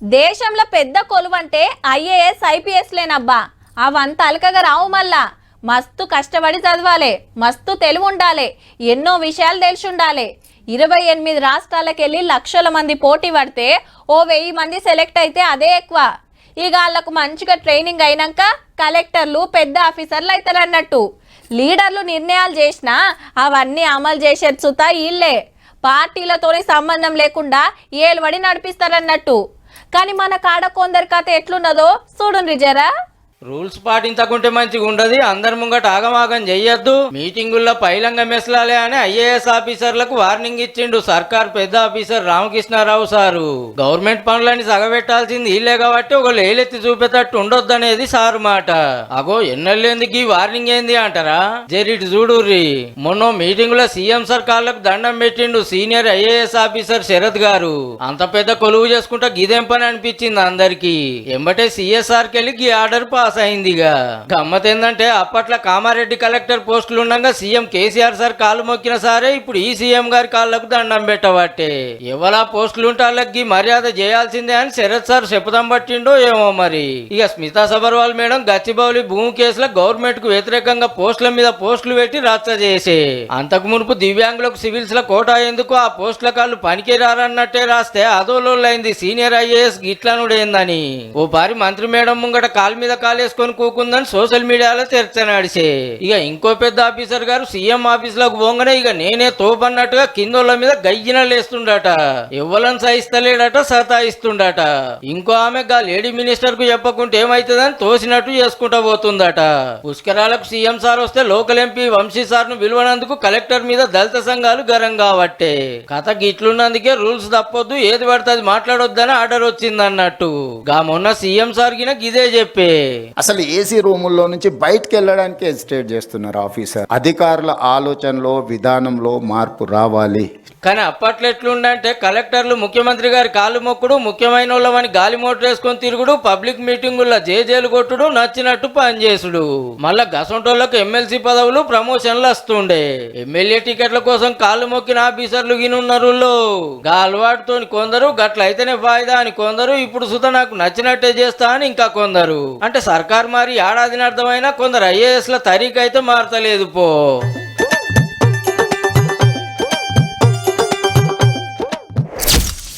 దేశంలో పెద్ద కొలువంటే IAS IPS లేనబ్బా. అవంతా అలకగా రావు. మళ్ళా మస్తు కష్టపడి చదవాలి, మస్తు తెలివి ఉండాలి, ఎన్నో విషయాలు తెలిసి ఉండాలి. 28 రాష్ట్రాలకు వెళ్ళి లక్షల మంది పోటీ పడితే ఓ 1000 మంది సెలెక్ట్ అయితే అదే ఎక్కువ. ఇక వాళ్ళకు మంచిగా ట్రైనింగ్ అయినాక కలెక్టర్లు పెద్ద ఆఫీసర్లు అవుతారు అన్నట్టు. లీడర్లు నిర్ణయాలు చేసినా అవన్నీ అమలు చేసేది సుతా వీళ్ళే. పార్టీలతోనే సంబంధం లేకుండా ఏలుబడి నడిపిస్తారన్నట్టు. కానీ మన కాడ కొందరి కథ ఎట్లున్నదో చూడండి జరా. రూల్స్ పాటించకుంటే మంచిగా ఉండదు. అందరి ముంగట ఆగమాగం చెయ్యొద్దు. మీటింగుల్లో పైలంగా మెసలాలే అని ఐఏఎస్ ఆఫీసర్లకు వార్నింగ్ ఇచ్చిండు సర్కార్ పెద్ద ఆఫీసర్ రామకృష్ణారావు సారు. గవర్నమెంట్ పనులని సగబెట్టాల్సింది వీళ్ళే కాబట్టి ఒక లేలెత్తి చూపేటట్టు ఉండొద్దనేది సారు మాట. అగో ఎన్నెళ్ళేందుకు ఈ వార్నింగ్ ఏంది అంటారా? జరిటి చూడుర్రి. మొన్న మీటింగ్ లో సీఎం సార్ కాళ్ళకు దండం పెట్టిండు సీనియర్ ఐఏఎస్ ఆఫీసర్ శరత్ గారు. అంత పెద్ద కొలువు చేసుకుంటా గిదేం పని అనిపించింది అందరికి. ఎంబటే సిఎస్ఆర్ కెళ్ళి ఈ ఆర్డర్ పాస్ అయిందిగా. గమ్మత్ ఏందంటే అప్పట్లో కామారెడ్డి కలెక్టర్ పోస్టులు ఉండగా సీఎం కేసీఆర్ సార్ కాళ్ళు మొక్కిన సారే ఇప్పుడు ఈ సీఎం గారి కాళ్ళకు దండం పెట్టబట్టే. ఎవరా పోస్టులు ఉంటే వాళ్ళకి మర్యాద చేయాల్సిందే అని శరత్ సార్ చెప్పుదాం పట్టిండో ఏమో మరి. ఇక స్మితా సబర్వాల్ మేడం గచ్చిబౌలి భూమి కేసులో గవర్నమెంట్ కు వ్యతిరేకంగా పోస్టుల మీద పోస్టులు పెట్టి రచ్చ చేసే. అంతకు మునుపు దివ్యాంగులకు సివిల్స్ లో కోటా ఎందుకు ఆ పోస్టుల కాళ్ళు పనికి రారన్నట్టే రాస్తే అదోలోలైంది సీనియర్ ఐఏఎస్ గిట్లనుడేందని. ఓ పారి మంత్రి మేడం ముంగట కాలు మీద వేసుకొని కూకుందని సోషల్ మీడియాలో చర్చ నడిచే. ఇక ఇంకో పెద్ద ఆఫీసర్ గారు సీఎం ఆఫీస్ లోకి పోగానే ఇక నేనే తోపన్నట్టుగా కిందోళ్ళ మీద గయ్యిన లేస్తుండట. ఎవ్వలను సహిస్తలేడట, సతాయిస్తుండట. ఇంకో ఆమె గా లేడీ మినిస్టర్ కు చెప్పకుంటే ఏమైతుందని తోసినట్టు చేసుకుంటా పోతుందట. పుష్కరాలకు సీఎం సార్ వస్తే లోకల్ ఎంపీ వంశీ సార్ ను విలువనందుకు కలెక్టర్ మీద దళిత సంఘాలు గరం కాబట్టే. కథ గిట్లున్నందుకే రూల్స్ తప్పొద్దు, ఏది పడితే అది మాట్లాడొద్దని ఆర్డర్ వచ్చిందన్నట్టు. గా మొన్న సీఎం సార్ గిన గిదే చెప్పే. అసలు ఏసీ రూముల్లో నుంచి బయటకు వెళ్ళడానికి హెసిటేట్ చేస్తున్నారు ఆఫీసర్. అధికారుల ఆలోచనలో విధానంలో మార్పు రావాలి. కానీ అప్పట్లో ఎట్లుండంటే కలెక్టర్లు ముఖ్యమంత్రి గారి కాళ్ళు మొక్కుడు, ముఖ్యమైన వాళ్ళని గాలి మోటర్ వేసుకొని తిరుగుడు, పబ్లిక్ మీటింగుల్లో జేజేలు కొట్టుడు, నచ్చినట్టు పనిచేసుడు. మళ్ళా గసంటోళ్లకు ఎమ్మెల్సీ పదవులు ప్రమోషన్లు వస్తుండే. ఎమ్మెల్యే టికెట్ల కోసం కాళ్ళు మొక్కిన ఆఫీసర్లు గినున్నారు. గా అలవాటుతో కొందరు గట్ల అయితేనే ఫాయిదా అని కొందరు, ఇప్పుడు సుత నాకు నచ్చినట్టే చేస్తా అని ఇంకా కొందరు. అంటే సర్కార్ మారి ఏడాదిని అర్థమైనా కొందరు ఐఏఎస్ ల తరీఖైతే మారతలేదు పో.